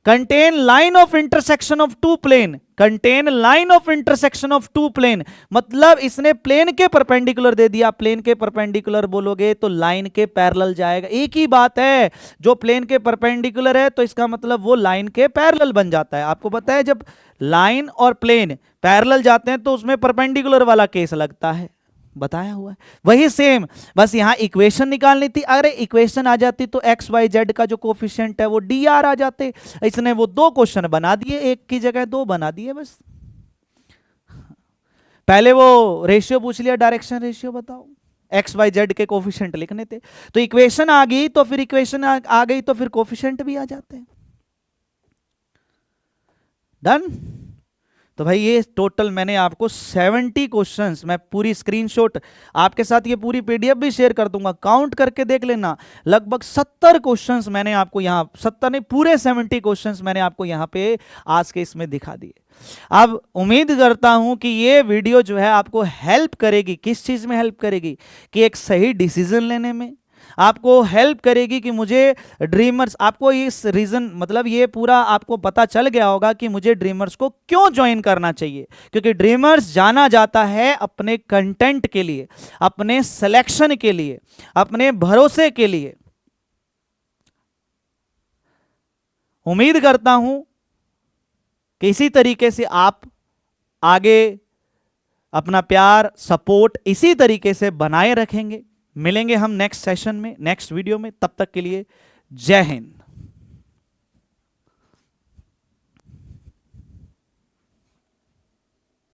Contain line of intersection of 2 plane, contain line of intersection of 2 plane, मतलब इसने प्लेन के परपेंडिकुलर दे दिया। प्लेन के परपेंडिकुलर बोलोगे तो लाइन के पैरेलल जाएगा। एक ही बात है, जो प्लेन के परपेंडिकुलर है तो इसका मतलब वो लाइन के पैरेलल बन जाता है। आपको पता है जब लाइन और प्लेन पैरेलल जाते हैं तो उसमें परपेंडिकुलर वाला केस लगता है, बताया हुआ है। वही सेम, बस यहां इक्वेशन निकालनी थी। अगर इक्वेशन आ जाती तो एक्स वाई जेड का जो कोफिशिएंट है वो डी आर आ जाते। इसने वो 2 क्वेश्चन बना दिए, एक की जगह 2 बना दिए बस। पहले वो रेशियो पूछ लिया, डायरेक्शन रेशियो बताओ, एक्स वाई जेड के कोफिशिएंट लिखने थे। तो इक्वेशन आ गई तो फिर इक्वेशन आ गई तो फिर कोफिशिएंट भी आ जाते हैं। डन। तो भाई ये टोटल मैंने आपको 70 क्वेश्चंस, मैं पूरी स्क्रीनशॉट आपके साथ ये पूरी पीडीएफ भी शेयर कर दूंगा, काउंट करके देख लेना। लगभग 70 क्वेश्चंस मैंने आपको यहां, 70 नहीं पूरे 70 क्वेश्चंस मैंने आपको यहां पे आज के इसमें दिखा दिए। अब उम्मीद करता हूं कि ये वीडियो जो है आपको हेल्प करेगी। किस चीज में हेल्प करेगी? कि एक सही डिसीजन लेने में आपको हेल्प करेगी कि मुझे ड्रीमर्स, आपको इस रीजन मतलब ये पूरा आपको पता चल गया होगा कि मुझे ड्रीमर्स को क्यों ज्वाइन करना चाहिए। क्योंकि ड्रीमर्स जाना जाता है अपने कंटेंट के लिए, अपने सिलेक्शन के लिए, अपने भरोसे के लिए। उम्मीद करता हूं कि इसी तरीके से आप आगे अपना प्यार, सपोर्ट इसी तरीके से बनाए रखेंगे। मिलेंगे हम नेक्स्ट सेशन में, नेक्स्ट वीडियो में। तब तक के लिए जय हिंद।